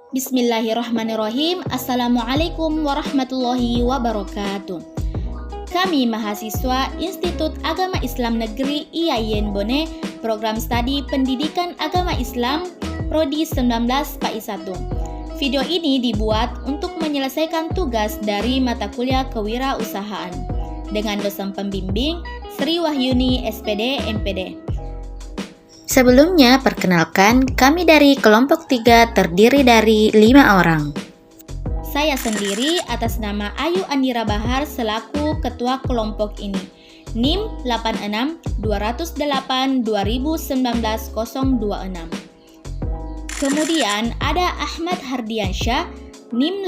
Bismillahirrahmanirrahim. Assalamualaikum warahmatullahi wabarakatuh. Kami mahasiswa Institut Agama Islam Negeri IAIN Bone, Program Studi Pendidikan Agama Islam, Prodi 19 PAI 1. Video ini dibuat untuk menyelesaikan tugas dari mata kuliah kewirausahaan dengan dosen pembimbing Sri Wahyuni SPD MPD. Sebelumnya, perkenalkan, kami dari kelompok 3 terdiri dari 5 orang. Saya sendiri atas nama Ayu Andira Bahar selaku ketua kelompok ini. NIM 86-208-2019-026. Kemudian ada Ahmad Hardiansyah, NIM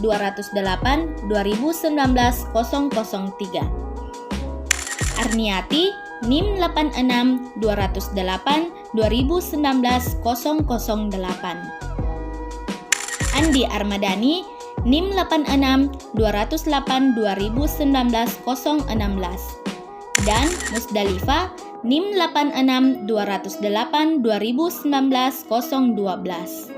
86-208-2019-003. Arniati, NIM 86-208-2019-008. Andi Armadani, NIM 86-208-2019-016. Dan Musdalifah, NIM 86-208-2019-012.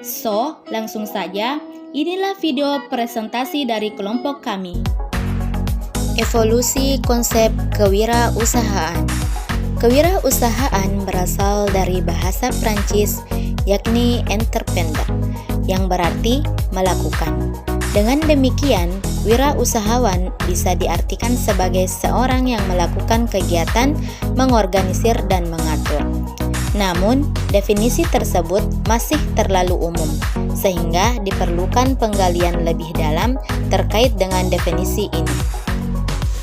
So, langsung saja, inilah video presentasi dari kelompok kami. Evolusi konsep kewirausahaan. Kewirausahaan berasal dari bahasa Prancis, yakni entreprendre, yang berarti melakukan. Dengan demikian, wirausahawan bisa diartikan sebagai seorang yang melakukan kegiatan, mengorganisir dan mengatur. Namun, definisi tersebut masih terlalu umum, sehingga diperlukan penggalian lebih dalam terkait dengan definisi ini.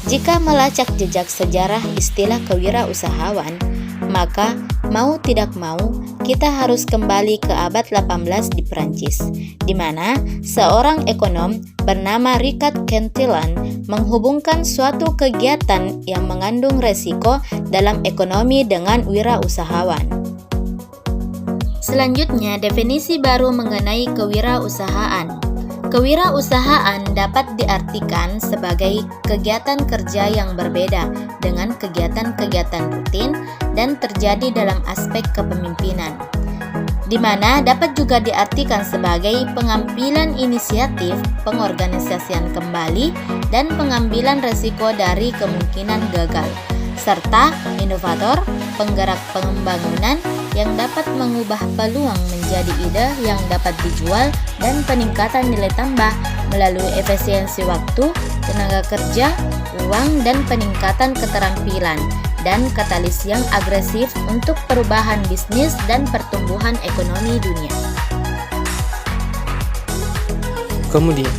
Jika melacak jejak sejarah istilah kewirausahawan, maka mau tidak mau kita harus kembali ke abad 18 di Prancis, di mana seorang ekonom bernama Ricard Cantillon menghubungkan suatu kegiatan yang mengandung resiko dalam ekonomi dengan wirausahawan. Selanjutnya, definisi baru mengenai kewirausahaan. Kewirausahaan dapat diartikan sebagai kegiatan kerja yang berbeda dengan kegiatan-kegiatan rutin dan terjadi dalam aspek kepemimpinan, di mana dapat juga diartikan sebagai pengambilan inisiatif, pengorganisasian kembali, dan pengambilan resiko dari kemungkinan gagal, serta inovator, penggerak pembangunan yang dapat mengubah peluang menjadi ide yang dapat dijual dan peningkatan nilai tambah melalui efisiensi waktu, tenaga kerja, uang, dan peningkatan keterampilan dan katalis yang agresif untuk perubahan bisnis dan pertumbuhan ekonomi dunia. Kemudian,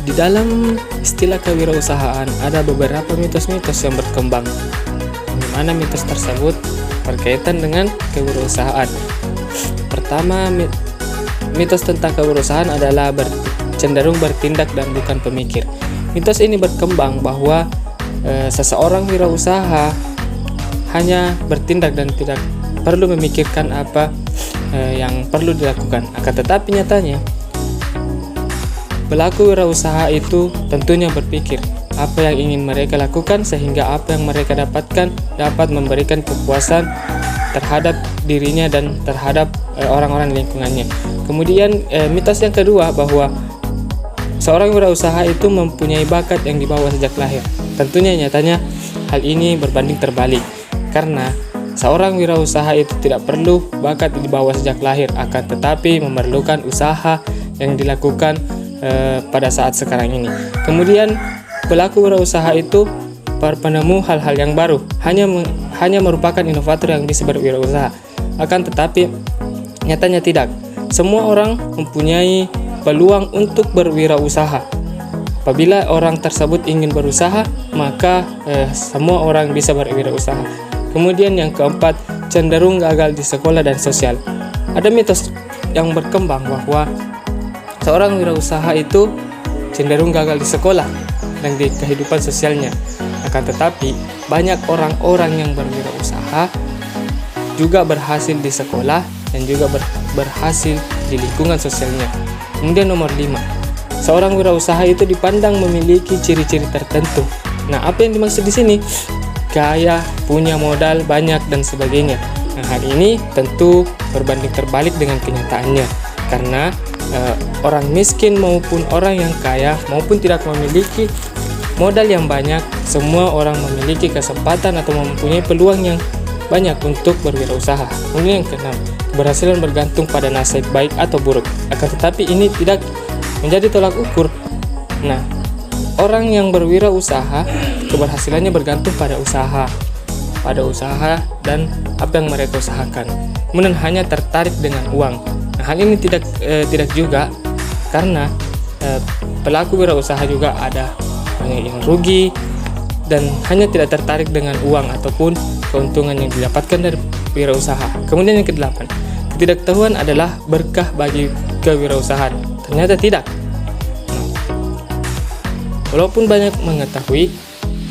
di dalam istilah kewirausahaan ada beberapa mitos-mitos yang berkembang, di mana mitos tersebut berkaitan dengan kewirausahaan. Pertama, mitos tentang kewirausahaan adalah cenderung bertindak dan bukan pemikir. Mitos ini berkembang bahwa seseorang wirausaha hanya bertindak dan tidak perlu memikirkan apa yang perlu dilakukan. Akan tetapi nyatanya, pelaku wirausaha itu tentunya berpikir apa yang ingin mereka lakukan sehingga apa yang mereka dapatkan dapat memberikan kepuasan terhadap dirinya dan terhadap orang-orang di lingkungannya. Kemudian mitos yang kedua bahwa seorang wirausaha itu mempunyai bakat yang dibawa sejak lahir. Tentunya nyatanya hal ini berbanding terbalik, karena seorang wirausaha itu tidak perlu bakat dibawa sejak lahir, akan tetapi memerlukan usaha yang dilakukan pada saat sekarang ini. Kemudian pelaku wirausaha itu penemu hal-hal yang baru, hanya merupakan inovator yang bisa berwirausaha. Akan tetapi nyatanya tidak. Semua orang mempunyai peluang untuk berwirausaha. Apabila orang tersebut ingin berusaha, maka semua orang bisa berwirausaha. Kemudian yang keempat, cenderung gagal di sekolah dan sosial. Ada mitos yang berkembang bahwa seorang wirausaha itu cenderung gagal di sekolah dan di kehidupan sosialnya. Akan tetapi, banyak orang-orang yang berwirausaha juga berhasil di sekolah dan juga berhasil di lingkungan sosialnya. Kemudian nomor 5, seorang wirausaha itu dipandang memiliki ciri-ciri tertentu. Nah, apa yang dimaksud di sini? kaya, punya modal banyak dan sebagainya. Nah, hal ini tentu berbanding terbalik dengan kenyataannya, karena orang miskin maupun orang yang kaya maupun tidak memiliki modal yang banyak, semua orang memiliki kesempatan atau mempunyai peluang yang banyak untuk berwirausaha. Kemudian yang keenam, keberhasilan bergantung pada nasib baik atau buruk. Akan tetapi ini tidak menjadi tolak ukur. Nah, orang yang berwirausaha, keberhasilannya bergantung pada usaha dan apa yang mereka usahakan. Kemudian hanya tertarik dengan uang. Nah, hal ini tidak juga, karena pelaku wirausaha juga ada banyak yang rugi dan hanya tidak tertarik dengan uang ataupun keuntungan yang didapatkan dari wirausaha. Kemudian yang kedelapan, ketidaktahuan adalah berkah bagi kewirausahaan. Ternyata tidak. Walaupun banyak mengetahui,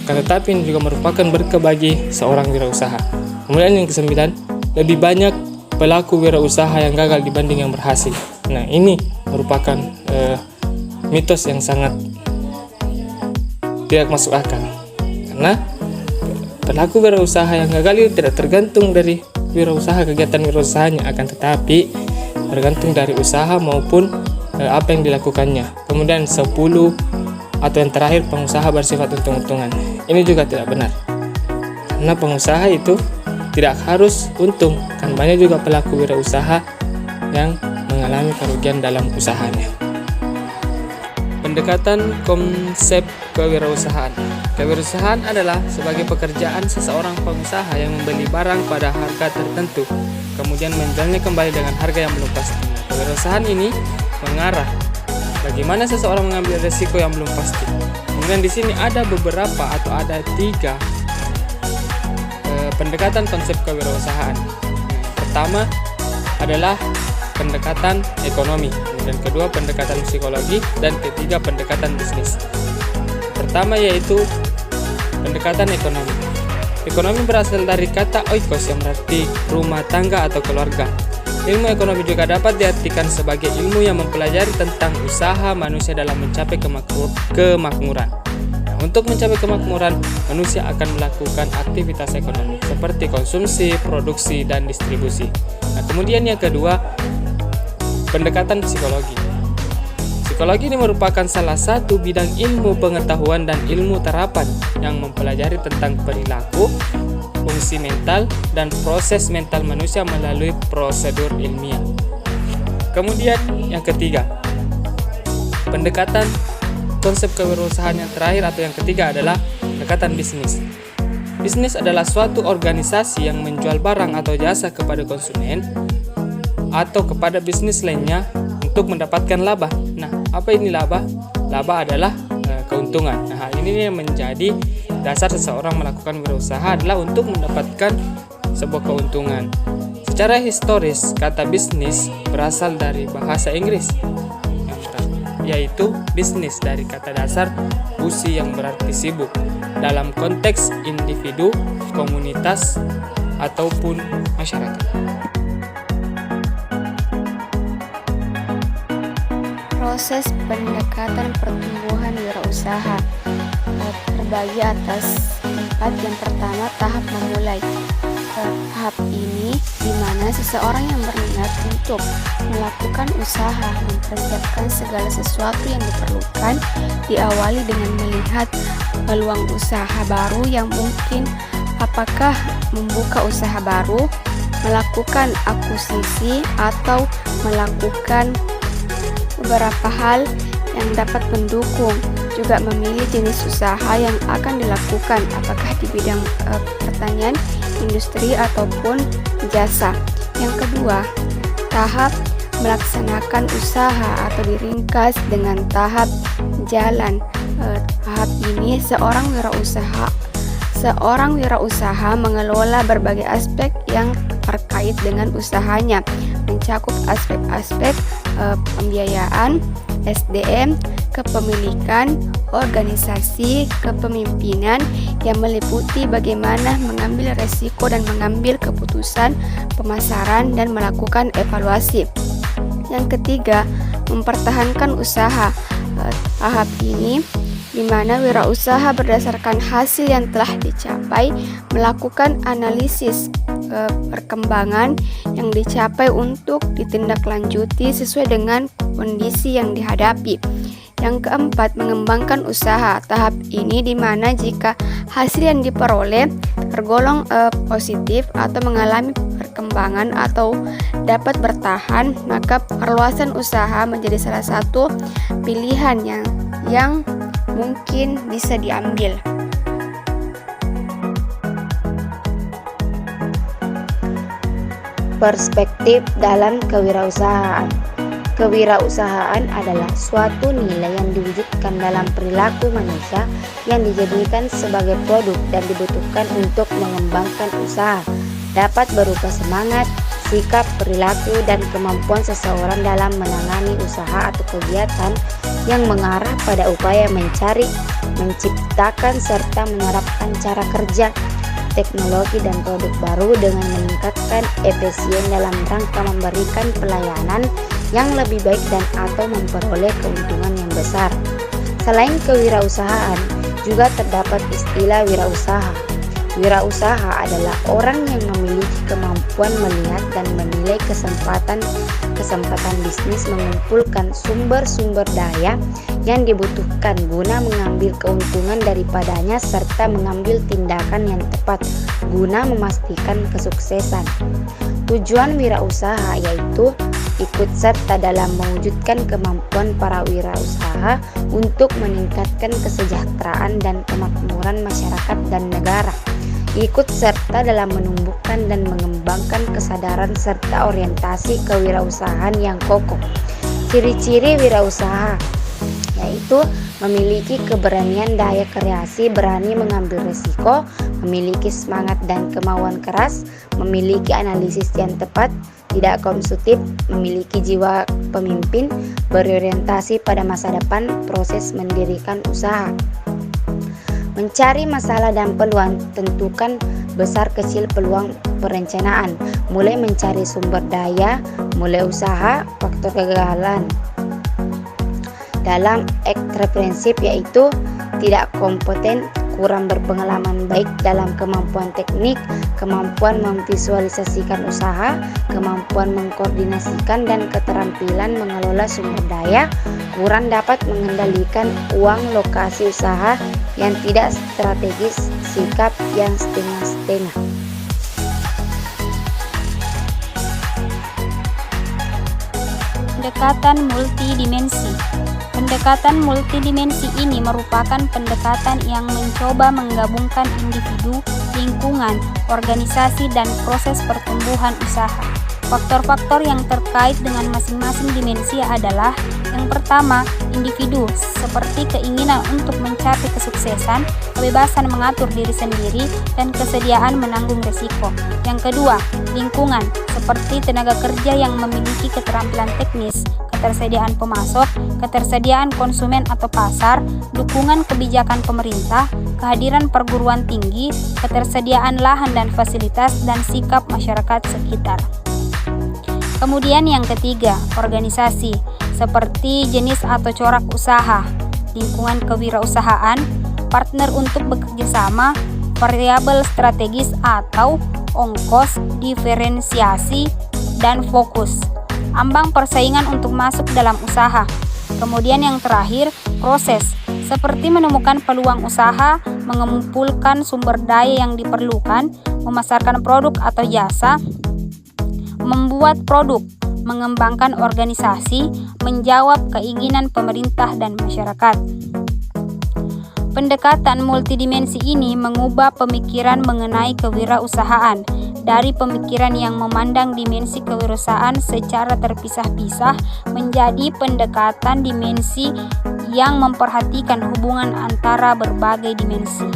tetapi ini juga merupakan berkah bagi seorang wirausaha. Kemudian yang kesembilan, lebih banyak pelaku wirausaha yang gagal dibanding yang berhasil. Nah, ini merupakan mitos yang sangat tidak masuk akal, karena pelaku wirausaha yang gagal itu tidak tergantung dari kegiatan wirausahanya, akan tetapi tergantung dari usaha maupun apa yang dilakukannya. Kemudian 10 atau yang terakhir, pengusaha bersifat untung-untungan. Ini juga tidak benar, karena pengusaha itu tidak harus untung, kan banyak juga pelaku wirausaha yang mengalami kerugian dalam usahanya. Pendekatan konsep kewirausahaan. Kewirausahaan adalah sebagai pekerjaan seseorang pengusaha yang membeli barang pada harga tertentu, kemudian menjualnya kembali dengan harga yang belum pasti. Kewirausahaan ini mengarah bagaimana seseorang mengambil resiko yang belum pasti. Kemudian di sini ada beberapa atau ada 3 pendekatan konsep kewirausahaan. Pertama adalah pendekatan ekonomi, kemudian kedua pendekatan psikologi, dan ketiga pendekatan bisnis. Pertama yaitu pendekatan ekonomi. Ekonomi berasal dari kata oikos yang berarti rumah tangga atau keluarga. Ilmu ekonomi juga dapat diartikan sebagai ilmu yang mempelajari tentang usaha manusia dalam mencapai kemakmuran. Nah, untuk mencapai kemakmuran, manusia akan melakukan aktivitas ekonomi seperti konsumsi, produksi, dan distribusi. Nah, kemudian yang kedua, pendekatan psikologi. Psikologi ini merupakan salah satu bidang ilmu pengetahuan dan ilmu terapan yang mempelajari tentang perilaku, fungsi mental, dan proses mental manusia melalui prosedur ilmiah. Kemudian yang ketiga, pendekatan konsep kewirausahaan yang terakhir atau yang ketiga adalah pendekatan bisnis. Bisnis adalah suatu organisasi yang menjual barang atau jasa kepada konsumen atau kepada bisnis lainnya untuk mendapatkan laba. Nah, apa ini laba? Laba adalah keuntungan. Nah, hal ini yang menjadi dasar seseorang melakukan wirausaha adalah untuk mendapatkan sebuah keuntungan. Secara historis, kata bisnis berasal dari bahasa Inggris, yaitu bisnis dari kata dasar busi yang berarti sibuk dalam konteks individu, komunitas, ataupun masyarakat. Proses pendekatan pertumbuhan wirausaha terbagi atas 4. Yang pertama, tahap memulai. Tahap ini di mana seseorang yang berniat untuk melakukan usaha mempersiapkan segala sesuatu yang diperlukan, diawali dengan melihat peluang usaha baru yang mungkin, apakah membuka usaha baru, melakukan akuisisi, atau melakukan beberapa hal yang dapat mendukung. Juga memilih jenis usaha yang akan dilakukan, apakah di bidang pertanian, industri, ataupun jasa. Yang kedua, tahap melaksanakan usaha atau diringkas dengan tahap jalan. Tahap ini seorang wirausaha mengelola berbagai aspek yang terkait dengan usahanya, mencakup aspek-aspek pembiayaan, SDM, kepemilikan, organisasi, kepemimpinan yang meliputi bagaimana mengambil resiko dan mengambil keputusan, pemasaran, dan melakukan evaluasi. Yang ketiga, mempertahankan usaha. Tahap ini di mana wirausaha berdasarkan hasil yang telah dicapai melakukan analisis perkembangan yang dicapai untuk ditindaklanjuti sesuai dengan kondisi yang dihadapi. Yang keempat, mengembangkan usaha. Tahap ini di mana jika hasil yang diperoleh tergolong positif atau mengalami perkembangan atau dapat bertahan, maka perluasan usaha menjadi salah satu pilihan yang mungkin bisa diambil. Perspektif dalam kewirausahaan. Kewirausahaan adalah suatu nilai yang diwujudkan dalam perilaku manusia yang dijadikan sebagai produk dan dibutuhkan untuk mengembangkan usaha. Dapat berupa semangat, sikap, perilaku, dan kemampuan seseorang dalam menangani usaha atau kegiatan yang mengarah pada upaya mencari, menciptakan, serta menerapkan cara kerja, teknologi, dan produk baru dengan meningkatkan efisien dalam rangka memberikan pelayanan yang lebih baik dan atau memperoleh keuntungan yang besar. Selain kewirausahaan, juga terdapat istilah wirausaha. Wirausaha adalah orang yang memiliki kemampuan melihat dan menilai kesempatan bisnis, mengumpulkan sumber-sumber daya yang dibutuhkan guna mengambil keuntungan daripadanya serta mengambil tindakan yang tepat guna memastikan kesuksesan. Tujuan wirausaha yaitu ikut serta dalam mewujudkan kemampuan para wirausaha untuk meningkatkan kesejahteraan dan kemakmuran masyarakat dan negara. Ikut serta dalam menumbuhkan dan mengembangkan kesadaran serta orientasi kewirausahaan yang kokoh. Ciri-ciri wirausaha yaitu memiliki keberanian daya kreasi, berani mengambil risiko, memiliki semangat dan kemauan keras, memiliki analisis yang tepat, tidak konsumtif, memiliki jiwa pemimpin, berorientasi pada masa depan, proses mendirikan usaha. Mencari masalah dan peluang, tentukan besar kecil peluang perencanaan, mulai mencari sumber daya, mulai usaha, faktor kegagalan. Dalam entrepreneurship yaitu tidak kompeten, kurang berpengalaman baik dalam kemampuan teknik, kemampuan memvisualisasikan usaha, kemampuan mengkoordinasikan dan keterampilan mengelola sumber daya, kurang dapat mengendalikan uang lokasi usaha yang tidak strategis, sikap yang setengah-setengah. Pendekatan multidimensi. Pendekatan multidimensi ini merupakan pendekatan yang mencoba menggabungkan individu, lingkungan, organisasi, dan proses pertumbuhan usaha. Faktor-faktor yang terkait dengan masing-masing dimensi adalah: yang pertama, individu, seperti keinginan untuk mencapai kesuksesan, kebebasan mengatur diri sendiri, dan kesediaan menanggung risiko. Yang kedua, lingkungan, seperti tenaga kerja yang memiliki keterampilan teknis, ketersediaan pemasok, ketersediaan konsumen atau pasar, dukungan kebijakan pemerintah, kehadiran perguruan tinggi, ketersediaan lahan dan fasilitas, dan sikap masyarakat sekitar. Kemudian yang ketiga, organisasi, seperti jenis atau corak usaha, lingkungan kewirausahaan, partner untuk bekerja sama, variabel strategis atau ongkos, diferensiasi, dan fokus, ambang persaingan untuk masuk dalam usaha. Kemudian yang terakhir, proses, seperti menemukan peluang usaha, mengumpulkan sumber daya yang diperlukan, memasarkan produk atau jasa, membuat produk, mengembangkan organisasi, menjawab keinginan pemerintah dan masyarakat. Pendekatan multidimensi ini mengubah pemikiran mengenai kewirausahaan dari pemikiran yang memandang dimensi kewirausahaan secara terpisah-pisah menjadi pendekatan dimensi yang memperhatikan hubungan antara berbagai dimensi.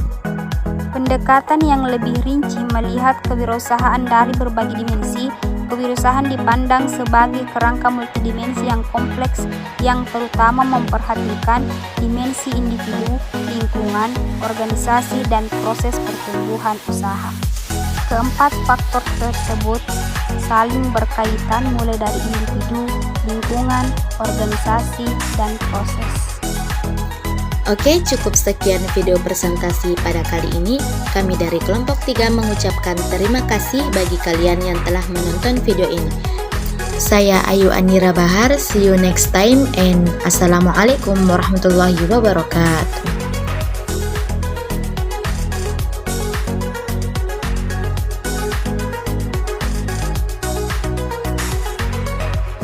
Pendekatan yang lebih rinci melihat kewirausahaan dari berbagai dimensi. Kewirausahaan dipandang sebagai kerangka multidimensi yang kompleks yang terutama memperhatikan dimensi individu, lingkungan, organisasi, dan proses pertumbuhan usaha. Keempat faktor tersebut saling berkaitan mulai dari individu, lingkungan, organisasi, dan proses. Oke, cukup sekian video presentasi pada kali ini. Kami dari kelompok 3 mengucapkan terima kasih bagi kalian yang telah menonton video ini. Saya Ayu Anira Bahar, see you next time and Assalamualaikum warahmatullahi wabarakatuh.